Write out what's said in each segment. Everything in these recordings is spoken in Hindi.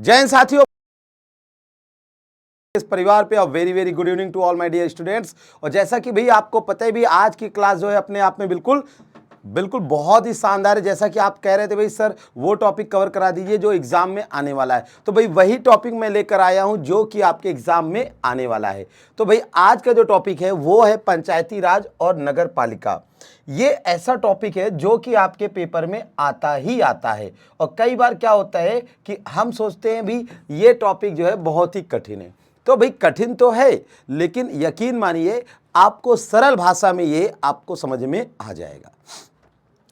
जय हिंद साथियों, इस परिवार पे very very good evening to all my dear students. और जैसा कि भाई आपको पता है भी आज की क्लास जो है अपने आप में बिल्कुल बिल्कुल बहुत ही शानदार है। जैसा कि आप कह रहे थे भाई सर वो टॉपिक कवर करा दीजिए जो एग्जाम में आने वाला है, तो भाई वही टॉपिक मैं लेकर आया हूं जो कि आपके एग्जाम में आने वाला है। तो भाई आज का जो टॉपिक है वो है पंचायती राज और नगर पालिका। ये ऐसा टॉपिक है जो कि आपके पेपर में आता ही आता है। और कई बार क्या होता है कि हम सोचते हैं भी ये टॉपिक जो है बहुत ही कठिन है। तो भाई कठिन तो है, लेकिन यकीन मानिए आपको सरल भाषा में ये आपको समझ में आ जाएगा।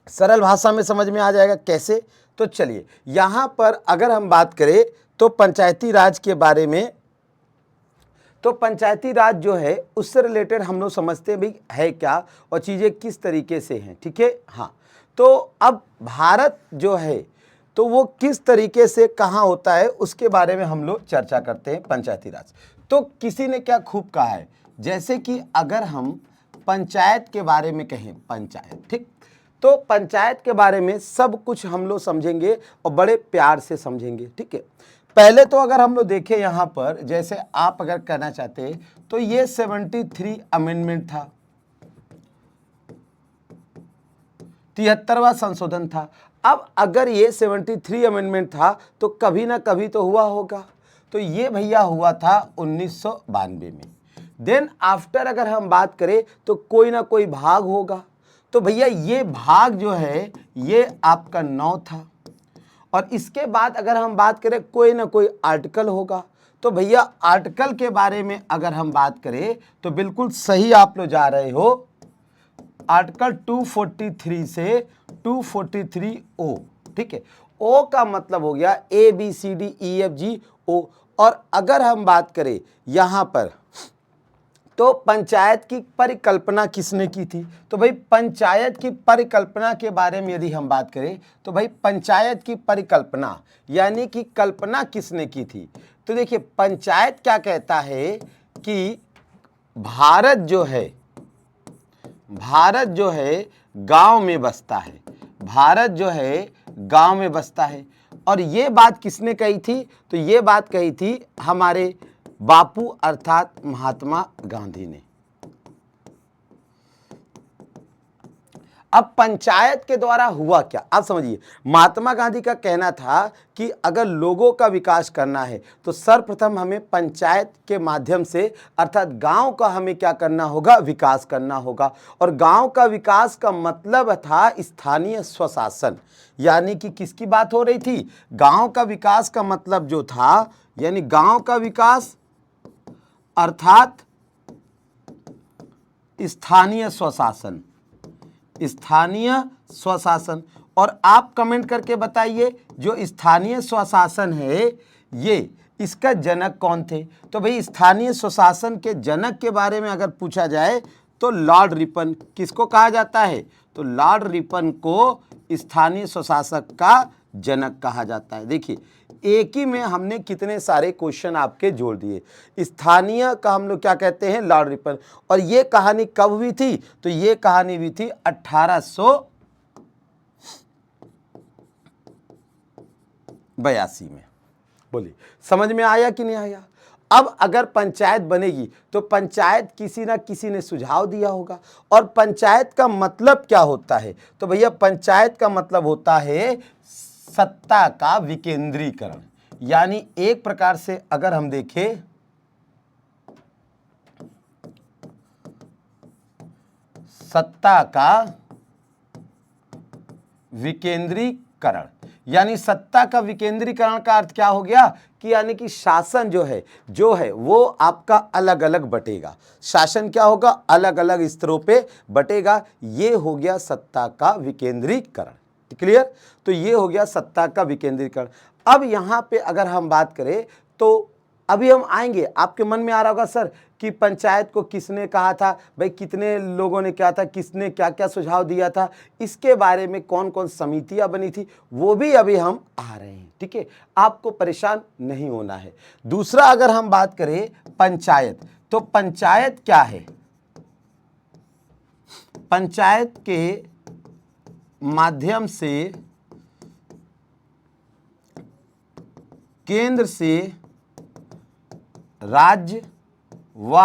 सरल भाषा में समझ में आ जाएगा कैसे? तो चलिए यहां पर अगर हम बात करें तो पंचायती राज के बारे में, तो पंचायती राज जो है उससे रिलेटेड हम लोग समझते हैं भाई है क्या और चीज़ें किस तरीके से हैं। ठीक है, हाँ। तो अब भारत जो है तो वो किस तरीके से कहाँ होता है उसके बारे में हम लोग चर्चा करते हैं। पंचायती राज तो किसी ने क्या खूब कहा है, जैसे कि अगर हम पंचायत के बारे में कहें, पंचायत, ठीक, तो पंचायत के बारे में सब कुछ हम लोग समझेंगे और बड़े प्यार से समझेंगे। ठीक है, पहले तो अगर हम लोग देखें यहाँ पर, जैसे आप अगर कहना चाहते हैं तो ये 73 अमेंडमेंट था, 73वां संशोधन था। अब अगर ये 73 अमेंडमेंट था तो कभी ना कभी तो हुआ होगा, तो ये भैया हुआ था 1992 में। देन आफ्टर अगर हम बात करें तो कोई ना कोई भाग होगा, तो भैया ये भाग जो है ये आपका 9 था। और इसके बाद अगर हम बात करें कोई ना कोई आर्टिकल होगा, तो भैया आर्टिकल के बारे में अगर हम बात करें तो बिल्कुल सही आप लोग जा रहे हो। आर्टिकल 243 से 243 ओ, ठीक है, ओ का मतलब हो गया ABCDEFG O। और अगर हम बात करें यहां पर तो पंचायत की परिकल्पना किसने की थी, तो भाई पंचायत की परिकल्पना के बारे में यदि हम बात करें तो भाई पंचायत की परिकल्पना यानी कि कल्पना किसने की थी, तो देखिए पंचायत क्या कहता है कि भारत जो है गांव में बसता है, भारत जो है गांव में बसता है। और ये बात किसने कही थी, तो ये बात कही थी हमारे बापू अर्थात महात्मा गांधी ने। अब पंचायत के द्वारा हुआ क्या, आप समझिए। महात्मा गांधी का कहना था कि अगर लोगों का विकास करना है तो सर्वप्रथम हमें पंचायत के माध्यम से अर्थात गांव का हमें क्या करना होगा, विकास करना होगा। और गांव का विकास का मतलब था स्थानीय स्वशासन, यानी कि किसकी बात हो रही थी, गांव का विकास का मतलब जो था यानी गांव का विकास अर्थात स्थानीय स्वशासन, स्थानीय स्वशासन। और आप कमेंट करके बताइए जो स्थानीय स्वशासन है ये इसका जनक कौन थे, तो भाई स्थानीय स्वशासन के जनक के बारे में अगर पूछा जाए तो लॉर्ड रिपन। किसको कहा जाता है, तो लॉर्ड रिपन को स्थानीय स्वशासक का जनक कहा जाता है। देखिए एक ही में हमने कितने सारे क्वेश्चन आपके जोड़ दिए। स्थानीय का हम लोग क्या कहते हैं, लॉर्ड रिपन। और ये कहानी कब हुई थी, तो ये कहानी हुई थी 1882 में। बोलिए समझ में आया कि नहीं आया। अब अगर पंचायत बनेगी तो पंचायत किसी ना किसी ने सुझाव दिया होगा। और पंचायत का मतलब क्या होता है, तो भैया पंचायत का मतलब होता है सत्ता का विकेंद्रीकरण। यानी एक प्रकार से अगर हम देखें सत्ता का विकेंद्रीकरण, यानी सत्ता का विकेंद्रीकरण का अर्थ क्या हो गया कि यानी कि शासन जो है वो आपका अलग अलग बटेगा। शासन क्या होगा, अलग अलग स्तरों पे बटेगा। ये हो गया सत्ता का विकेंद्रीकरण। क्लियर, तो ये हो गया सत्ता का विकेंद्रीकरण। अब यहां पे अगर हम बात करें तो अभी हम आएंगे, आपके मन में आ रहा होगा सर कि पंचायत को किसने कहा था, भाई कितने लोगों ने क्या था, किसने क्या क्या सुझाव दिया था, इसके बारे में कौन कौन समितियां बनी थी, वो भी अभी हम आ रहे हैं। ठीक है, आपको परेशान नहीं होना है। दूसरा अगर हम बात करें पंचायत, तो पंचायत क्या है, पंचायत के माध्यम से केंद्र से राज्य व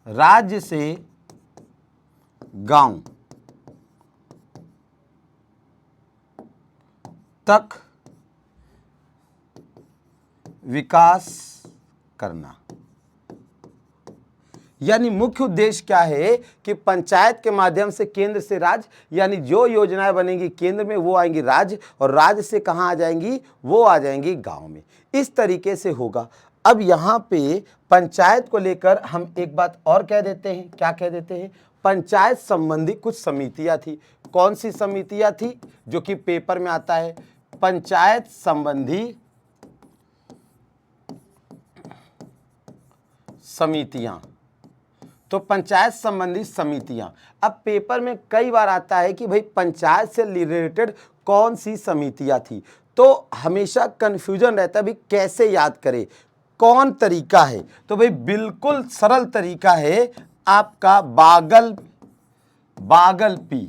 राज्य से गांव तक विकास करना। यानी मुख्य उद्देश्य क्या है कि पंचायत के माध्यम से केंद्र से राज्य, यानी जो योजनाएं बनेंगी केंद्र में वो आएंगी राज्य, और राज्य से कहाँ आ जाएंगी, वो आ जाएंगी गांव में। इस तरीके से होगा। अब यहाँ पे पंचायत को लेकर हम एक बात और कह देते हैं। क्या कह देते हैं? पंचायत संबंधी कुछ समितियां थी। कौन सी समितियां थी? जो कि पेपर में आता है, पंचायत संबंधी समितियां। तो पंचायत संबंधी समितियां, अब पेपर में कई बार आता है कि भाई पंचायत से रिलेटेड कौन सी समितियां थी, तो हमेशा कंफ्यूजन रहता है भाई कैसे याद करें, कौन तरीका है। तो भाई बिल्कुल सरल तरीका है आपका बागलपी।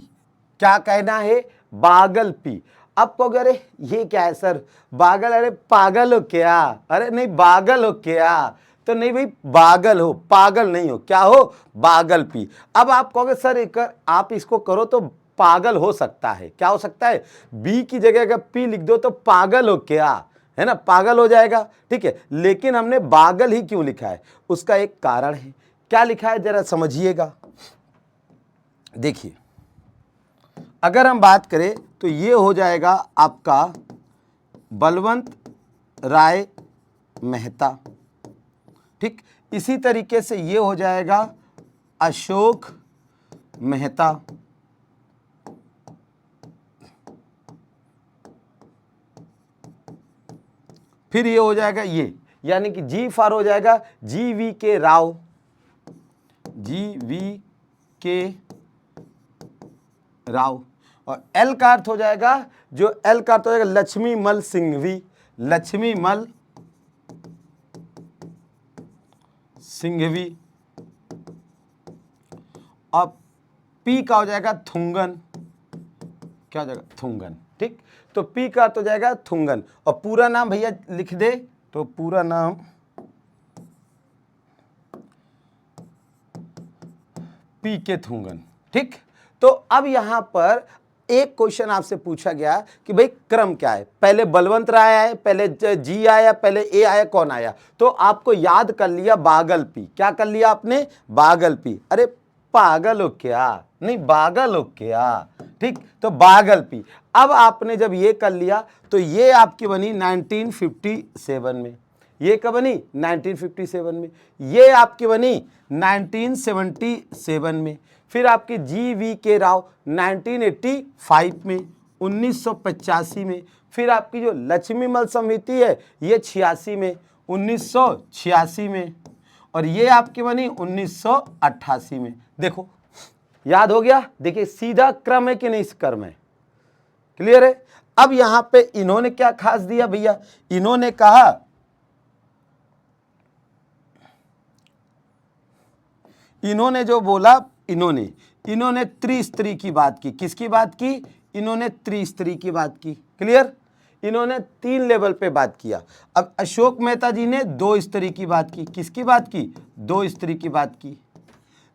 क्या कहना है? बागलपी। अब कहोगे अरे ये क्या है सर, बागल, अरे पागल हो क्या? अरे नहीं, बागल हो क्या? तो नहीं भाई, बागल हो, पागल नहीं हो। क्या हो? बागलपी। अब आप कहोगे सर एक आप इसको करो तो पागल हो सकता है। क्या हो सकता है? बी की जगह अगर पी लिख दो तो पागल हो क्या, है ना, पागल हो जाएगा। ठीक है, लेकिन हमने बागल ही क्यों लिखा है? उसका एक कारण है। क्या लिखा है जरा समझिएगा। देखिए, अगर हम बात करें तो ये हो जाएगा आपका बलवंत राय मेहता। ठीक, इसी तरीके से ये हो जाएगा अशोक मेहता। फिर ये हो जाएगा ये, यानी कि जी फॉर हो जाएगा GV के राव, GV के राव। और एल का अर्थ हो जाएगा, जो एल का अर्थ हो जाएगा लक्ष्मीमल सिंघवी, लक्ष्मीमल सिंघवी। और पी का हो जाएगा थुंगन। क्या हो जाएगा? थुंगन। ठीक, तो पी का अर्थ हो जाएगा थुंगन। और पूरा नाम भैया लिख दे, तो पूरा नाम पी के थुंगन। ठीक, तो अब यहां पर एक क्वेश्चन आपसे पूछा गया कि भाई क्रम क्या है, पहले बलवंत राय आए, पहले जी आया, पहले ए आया, कौन आया? तो आपको याद कर लिया बागलपी। क्या कर लिया आपने? बागलपी। अरे पागल हो क्या? नहीं, बागल हो क्या? ठीक, तो बागलपी। अब आपने जब ये कर लिया तो ये आपकी बनी 1957 में। ये कब बनी? 1957 में। ये आपकी बनी 1977 में। फिर आपकी GV के राव 1985 में, 1985 में। फिर आपकी जो लक्ष्मीमल समिति है ये 86 में, 1986 में। और ये आपकी बनी 1988 में। देखो याद हो गया। देखिए सीधा क्रम है कि नहीं, इस क्रम है। क्लियर है? अब यहां पे इन्होंने क्या खास दिया भैया? इन्होंने कहा, इन्होंने जो बोला, इन्होंने त्रिस्तरी की बात की। किसकी बात की? इन्होंने त्रिस्तरी की बात की। क्लियर? इन्होंने 3 लेवल पे बात किया। अब अशोक मेहता जी ने 2 स्तरी की बात की। किसकी बात की? 2 स्तरी की बात की।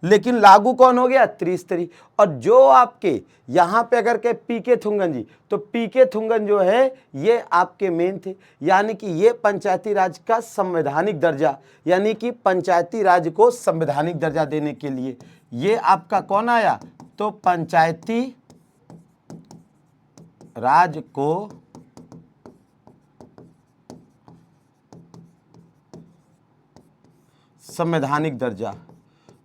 लेकिन लागू कौन हो गया? त्रिस्तरी। और जो आपके यहां पे अगर कहे पीके थुंगन जी, तो पीके थुंगन जो है ये आपके मेन थे। यानी कि ये पंचायती राज का संवैधानिक दर्जा, यानी कि पंचायती राज को संवैधानिक दर्जा देने के लिए ये आपका कौन आया? तो पंचायती राज को संवैधानिक दर्जा।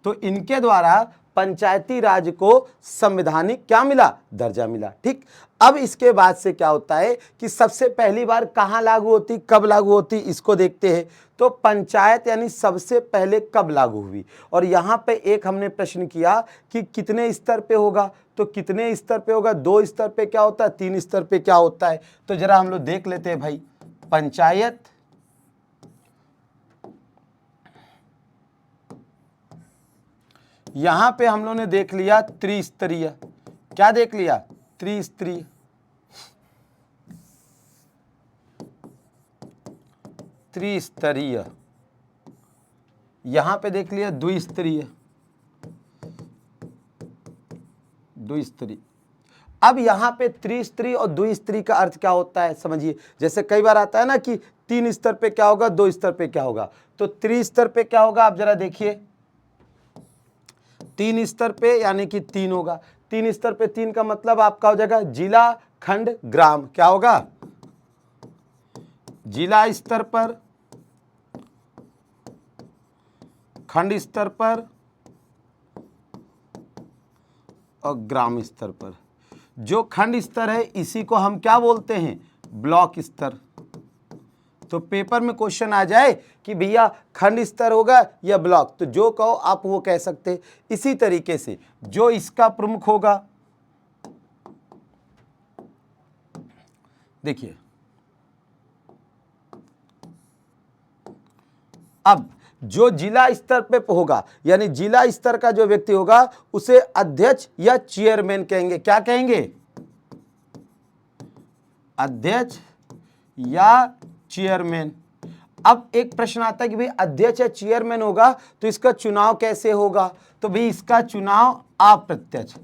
तो इनके द्वारा पंचायती राज को संवैधानिक क्या मिला? दर्जा मिला। ठीक, अब इसके बाद से क्या होता है कि सबसे पहली बार कहां लागू होती, कब लागू होती, इसको देखते हैं। तो पंचायत यानी सबसे पहले कब लागू हुई? और यहां पे एक हमने प्रश्न किया कि कितने स्तर पे होगा, तो कितने स्तर पे होगा? 2 स्तर पे क्या होता है, 3 स्तर पे क्या होता है? तो जरा हम लोग देख लेते हैं भाई। पंचायत यहां पे हम लोगों ने देख लिया त्रिस्तरीय। क्या देख लिया? त्रिस्तरीय। त्रिस्तरीय, यहां पे देख लिया द्विस्तरीय, द्विस्तरीय। अब यहां पे त्रिस्तरीय और द्विस्तरीय का अर्थ क्या होता है समझिए। जैसे कई बार आता है ना कि 3 स्तर पे क्या होगा, 2 स्तर पे क्या होगा, तो त्रिस्तर पे क्या होगा आप जरा देखिए। 3 स्तर पे यानी कि 3 होगा, 3 स्तर पे 3 का मतलब आपका हो जाएगा जिला, खंड, ग्राम। क्या होगा, जिला स्तर पर, खंड स्तर पर और ग्राम स्तर पर। जो खंड स्तर है इसी को हम क्या बोलते हैं, ब्लॉक स्तर। तो पेपर में क्वेश्चन आ जाए कि भैया खंड स्तर होगा या ब्लॉक, तो जो कहो आप वो कह सकते। इसी तरीके से जो इसका प्रमुख होगा, देखिए अब जो जिला स्तर पे होगा यानी जिला स्तर का जो व्यक्ति होगा उसे अध्यक्ष या चेयरमैन कहेंगे। क्या कहेंगे, अध्यक्ष या चेयरमैन। अब एक प्रश्न आता है कि भाई अध्यक्ष या चेयरमैन होगा तो इसका चुनाव कैसे होगा, तो भाई इसका चुनाव अप्रत्यक्ष।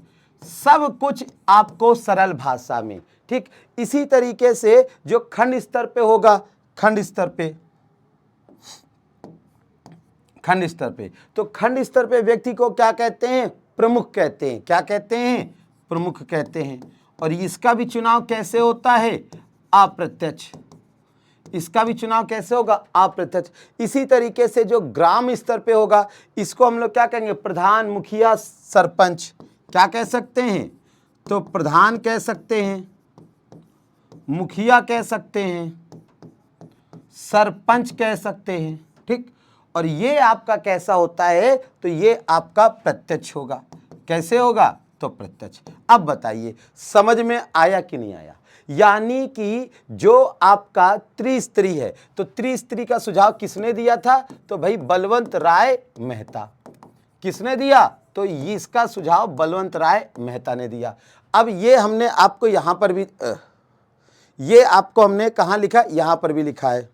सब कुछ आपको सरल भाषा में, ठीक। इसी तरीके से जो खंड स्तर पे होगा, खंड स्तर पे, खंड स्तर पे, तो खंड स्तर पे व्यक्ति को क्या कहते हैं, प्रमुख कहते हैं। क्या कहते हैं, प्रमुख कहते हैं। और इसका भी चुनाव कैसे होता है, अप्रत्यक्ष। इसका भी चुनाव कैसे होगा, अप्रत्यक्ष। इसी तरीके से जो ग्राम स्तर पे होगा इसको हम लोग क्या कहेंगे, प्रधान, मुखिया, सरपंच। क्या कह सकते हैं, तो प्रधान कह सकते हैं, मुखिया कह सकते हैं, सरपंच कह सकते हैं, ठीक। और ये आपका कैसा होता है, तो ये आपका प्रत्यक्ष होगा। कैसे होगा, तो प्रत्यक्ष। अब बताइए समझ में आया कि नहीं आया। यानी कि जो आपका त्रिस्तरीय है, तो त्रिस्तरीय का सुझाव किसने दिया था, तो भाई बलवंत राय मेहता। किसने दिया, तो इसका सुझाव बलवंत राय मेहता ने दिया। अब ये हमने आपको यहां पर भी ये आपको हमने कहां लिखा, यहां पर भी लिखा है।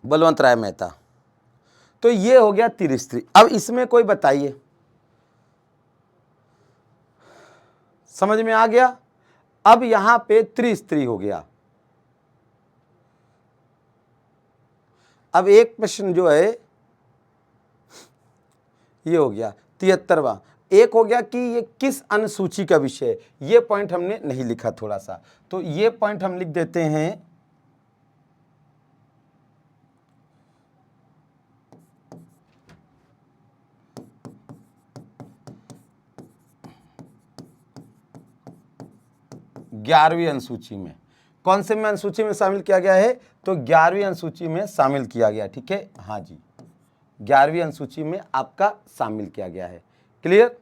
बलवंत राय मेहता। तो ये हो गया त्रिस्तरीय। अब इसमें कोई बताइए, समझ में आ गया। अब यहां पे त्रिस्तरीय हो गया। अब एक प्रश्न जो है ये हो गया 73वां। एक हो गया कि ये किस अनुसूची का विषय है, ये पॉइंट हमने नहीं लिखा थोड़ा सा, तो ये पॉइंट हम लिख देते हैं। ग्यारहवीं अनुसूची में, कौन से में अनुसूची में शामिल किया गया है, तो 11वीं अनुसूची में शामिल किया गया, ठीक है। हाँ जी, 11वीं अनुसूची में आपका शामिल किया गया है। क्लियर।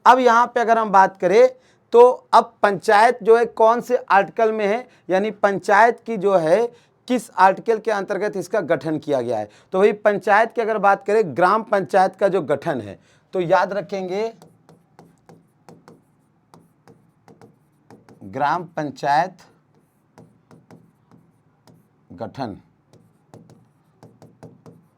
अब यहां पे अगर हम बात करें तो अब पंचायत जो है कौन से आर्टिकल में है, यानी पंचायत की जो है किस आर्टिकल के अंतर्गत इसका गठन किया गया है, तो वही पंचायत की अगर बात करें, ग्राम पंचायत का जो गठन है, तो याद रखेंगे ग्राम पंचायत गठन,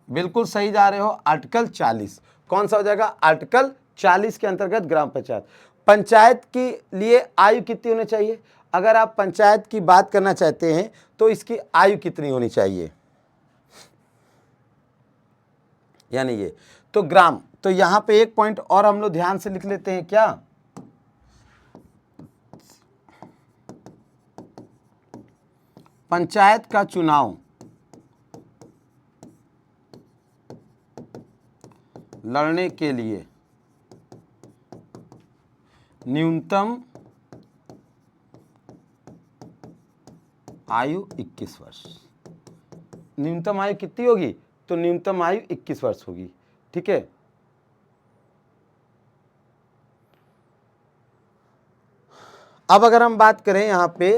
बिल्कुल सही जा रहे हो, आर्टिकल 40। कौन सा हो जाएगा, आर्टिकल 40 के अंतर्गत ग्राम पंचायत। पंचायत के लिए आयु कितनी होनी चाहिए, अगर आप पंचायत की बात करना चाहते हैं तो इसकी आयु कितनी होनी चाहिए, यानी ये तो ग्राम। तो यहां पे एक पॉइंट और हम लोग ध्यान से लिख लेते हैं, क्या, पंचायत का चुनाव लड़ने के लिए न्यूनतम आयु 21 वर्ष। न्यूनतम आयु कितनी होगी, तो न्यूनतम आयु 21 वर्ष होगी, ठीक है। अब अगर हम बात करें यहां पे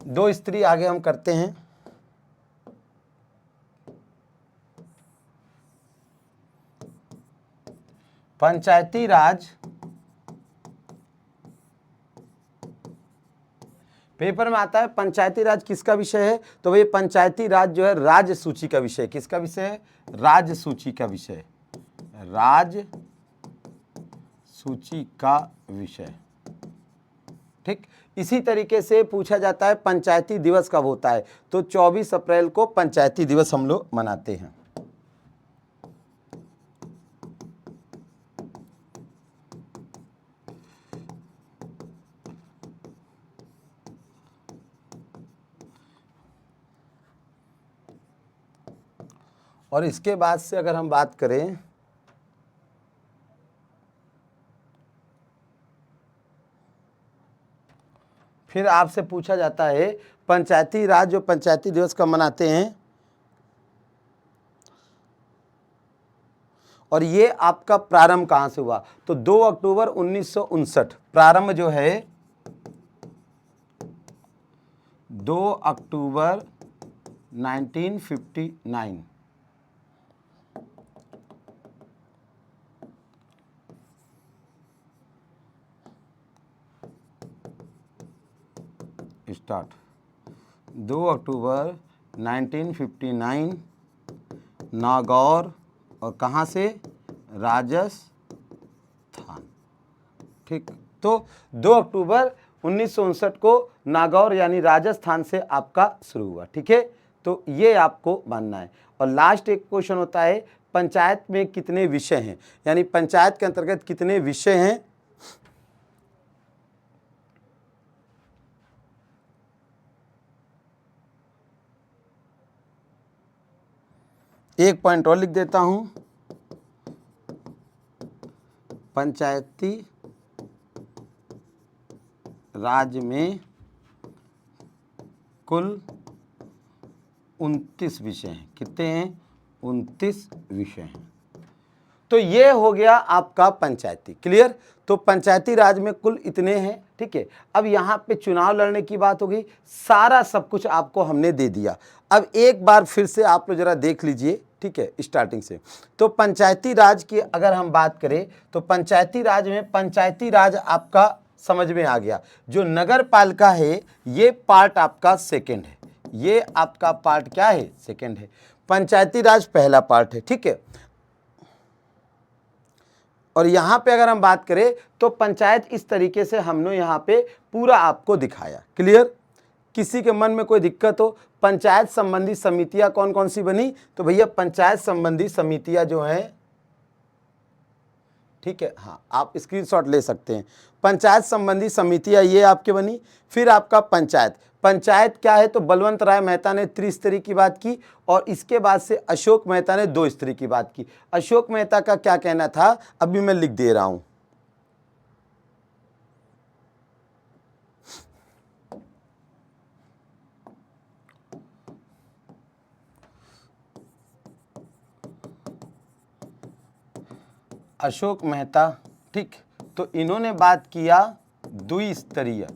दो स्त्री, आगे हम करते हैं। पंचायती राज पेपर में आता है पंचायती राज किसका विषय है, तो भाई पंचायती राज जो है राज्य सूची का विषय, किसका विषय है, राज्य सूची का विषय, राज्य सूची का विषय। ठीक, इसी तरीके से पूछा जाता है पंचायती दिवस कब होता है, तो 24 अप्रैल को पंचायती दिवस हम लोग मनाते हैं। और इसके बाद से अगर हम बात करें फिर आपसे पूछा जाता है पंचायती राज जो पंचायती दिवस कब मनाते हैं, और ये आपका प्रारंभ कहां से हुआ, तो 2 अक्टूबर 1959 प्रारंभ जो है 2 अक्टूबर 1959 स्टार्ट, 2 अक्टूबर 1959 नागौर, और कहाँ से, राजस्थान। ठीक, तो 2 अक्टूबर 1959 को नागौर यानी राजस्थान से आपका शुरू हुआ। ठीक है, तो ये आपको मानना है। और लास्ट एक क्वेश्चन होता है पंचायत में कितने विषय हैं, यानी पंचायत के अंतर्गत कितने विषय हैं। एक पॉइंट और लिख देता हूं, पंचायती राज में कुल 29 विषय हैं। कितने हैं, 29 विषय हैं। तो ये हो गया आपका पंचायती, क्लियर। तो पंचायती राज में कुल इतने हैं। ठीक है, अब यहाँ पे चुनाव लड़ने की बात होगी, सारा सब कुछ आपको हमने दे दिया। अब एक बार फिर से आप लोग जरा देख लीजिए, ठीक है, स्टार्टिंग से। तो पंचायती राज की अगर हम बात करें तो पंचायती राज में पंचायती राज आपका समझ में आ गया। जो नगर पालिका है ये पार्ट आपका सेकेंड है, ये आपका पार्ट क्या है, सेकेंड है। पंचायती राज पहला पार्ट है। ठीक है, और यहां पे अगर हम बात करें तो पंचायत इस तरीके से हमने यहां पे पूरा आपको दिखाया, क्लियर। किसी के मन में कोई दिक्कत हो, पंचायत संबंधी समितियां कौन कौन सी बनी, तो भैया पंचायत संबंधी समितियां जो हैं, ठीक है, हाँ आप स्क्रीनशॉट ले सकते हैं। पंचायत संबंधी समितियां ये आपके बनी। फिर आपका पंचायत, पंचायत क्या है, तो बलवंत राय मेहता ने त्रिस्तरीय की बात की, और इसके बाद से अशोक मेहता ने 2 स्तरीय की बात की। अशोक मेहता का क्या कहना था अभी मैं लिख दे रहा हूं। अशोक मेहता, ठीक, तो इन्होंने बात किया द्विस्तरीय,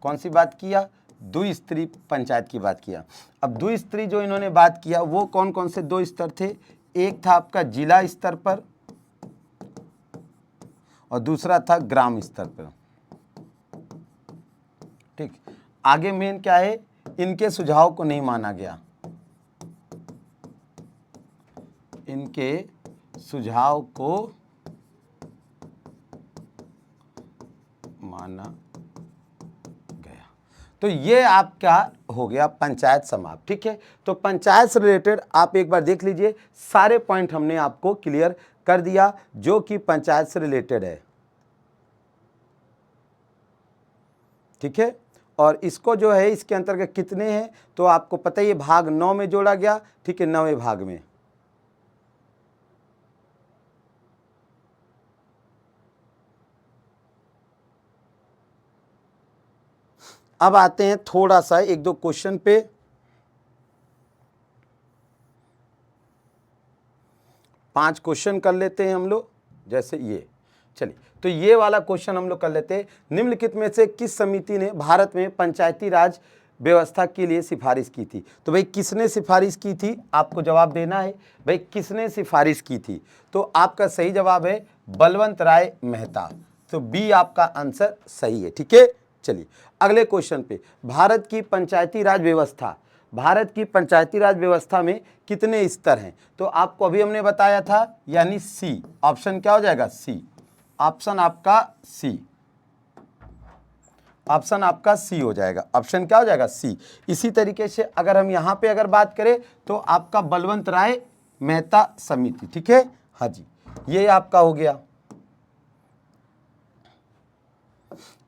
कौन सी बात किया, द्विस्तरीय पंचायत की बात किया। अब द्विस्तरीय जो इन्होंने बात किया वो कौन कौन से 2 स्तर थे, एक था आपका जिला स्तर पर और दूसरा था ग्राम स्तर पर। ठीक, आगे मेन क्या है, इनके सुझाव को नहीं माना गया, इनके सुझाव को माना गया। तो ये आपका हो गया पंचायत समाप्त। ठीक है, तो पंचायत से रिलेटेड आप एक बार देख लीजिए, सारे पॉइंट हमने आपको क्लियर कर दिया जो कि पंचायत से रिलेटेड है। ठीक है, और इसको जो है इसके अंतर्गत कितने हैं तो आपको पता ही है, भाग 9 में जोड़ा गया। ठीक है, 9वें भाग में। अब आते हैं थोड़ा सा 1-2 क्वेश्चन पे। पांच क्वेश्चन कर लेते हैं हम लोग, जैसे ये, चलिए तो ये वाला क्वेश्चन हम लोग कर लेते हैं। निम्नलिखित में से किस समिति ने भारत में पंचायती राज व्यवस्था के लिए सिफारिश की थी, तो भाई किसने सिफारिश की थी, आपको जवाब देना है। भाई किसने सिफारिश की थी, तो आपका सही जवाब है बलवंत राय मेहता। तो बी आपका आंसर सही है। ठीक है, चलिए अगले क्वेश्चन पे, भारत की पंचायती राज व्यवस्था, भारत की पंचायती राज व्यवस्था में कितने स्तर हैं? तो आपको अभी हमने बताया था, यानी सी, ऑप्शन क्या हो जाएगा? सी, ऑप्शन आपका सी, ऑप्शन आपका सी हो जाएगा, ऑप्शन क्या हो जाएगा? सी। इसी तरीके से अगर हम यहाँ पे अगर बात करें तो आपका बलवंत राय मेहता समिति, ठीक है, हाँ जी, ये आपका हो गया।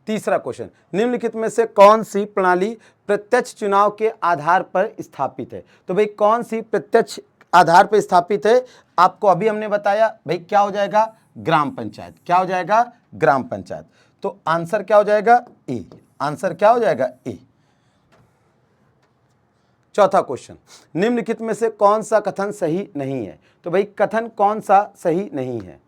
तीसरा क्वेश्चन, निम्नलिखित में से कौन सी प्रणाली प्रत्यक्ष चुनाव के आधार पर स्थापित है? तो भाई कौन सी प्रत्यक्ष आधार पर स्थापित है? आपको अभी हमने बताया भाई क्या हो जाएगा? ग्राम पंचायत। क्या हो जाएगा? ग्राम पंचायत। तो आंसर क्या हो जाएगा? ए। आंसर क्या हो जाएगा? ए। चौथा क्वेश्चन, निम्नलिखित में से कौन सा कथन सही नहीं है? तो भाई कथन कौन सा सही नहीं है?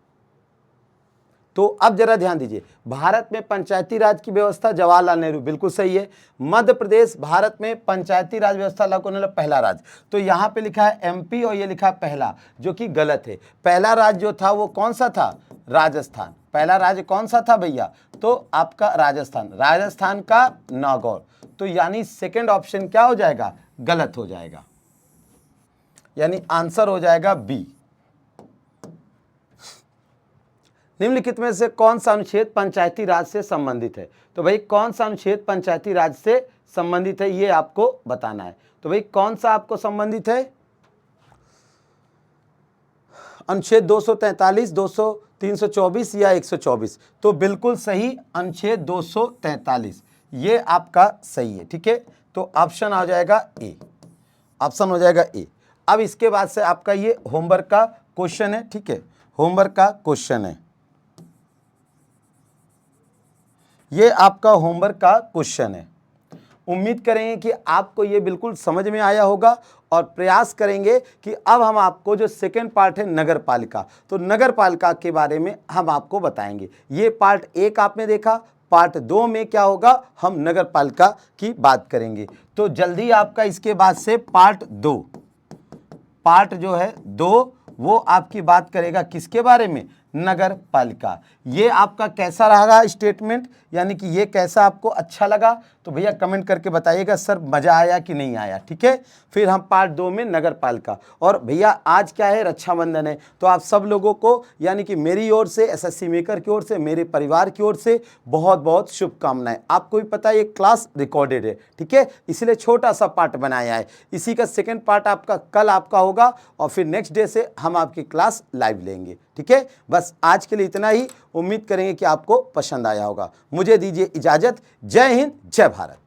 तो अब जरा ध्यान दीजिए, भारत में पंचायती राज की व्यवस्था जवाहरलाल नेहरू, बिल्कुल सही है। मध्य प्रदेश भारत में पंचायती राज व्यवस्था लागू होने वाला पहला राज्य, तो यहाँ पे लिखा है एमपी और ये लिखा है पहला, जो कि गलत है। पहला राज्य जो था वो कौन सा था? राजस्थान। पहला राज्य कौन सा था भैया? तो आपका राजस्थान, राजस्थान का नागौर। तो यानी सेकेंड ऑप्शन क्या हो जाएगा? गलत हो जाएगा, यानी आंसर हो जाएगा बी। निम्नलिखित में से कौन सा अनुच्छेद पंचायती राज से संबंधित है? तो भाई कौन सा अनुच्छेद पंचायती राज से संबंधित है, ये आपको बताना है। तो भाई कौन सा आपको संबंधित है? अनुच्छेद 243, 324 या 124? तो बिल्कुल सही, अनुच्छेद 243, ये आपका सही है, ठीक है। तो ऑप्शन आ जाएगा ए, ऑप्शन हो जाएगा ए। अब इसके बाद से आपका ये होमवर्क का क्वेश्चन है, ठीक है, होमवर्क का क्वेश्चन है, ये आपका होमवर्क का क्वेश्चन है। उम्मीद करेंगे कि आपको ये बिल्कुल समझ में आया होगा और प्रयास करेंगे कि अब हम आपको जो सेकेंड पार्ट है नगर पालिका, तो नगर पालिका के बारे में हम आपको बताएंगे। ये पार्ट 1 आपने देखा, पार्ट 2 में क्या होगा, हम नगर पालिका की बात करेंगे। तो जल्दी आपका इसके बाद से पार्ट 2, पार्ट जो है 2 वो आपकी बात करेगा किसके बारे में? नगर पालिका। ये आपका कैसा रहा स्टेटमेंट, यानी कि ये कैसा आपको अच्छा लगा? तो भैया कमेंट करके बताइएगा सर मज़ा आया कि नहीं आया, ठीक है। फिर हम पार्ट 2 में नगर पालिका। और भैया आज क्या है? रक्षाबंधन है, तो आप सब लोगों को यानी कि मेरी ओर से, एसएससी मेकर की ओर से, मेरे परिवार की ओर से बहुत बहुत शुभकामनाएं। आपको भी पता है ये क्लास रिकॉर्डेड है, ठीक है, इसलिए छोटा सा पार्ट बनाया है। इसी का सेकेंड पार्ट आपका कल आपका होगा और फिर नेक्स्ट डे से हम आपकी क्लास लाइव लेंगे, ठीक है। बस आज के लिए इतना ही, उम्मीद करेंगे कि आपको पसंद आया होगा। मुझे दीजिए इजाजत। जय हिंद, जय भारत।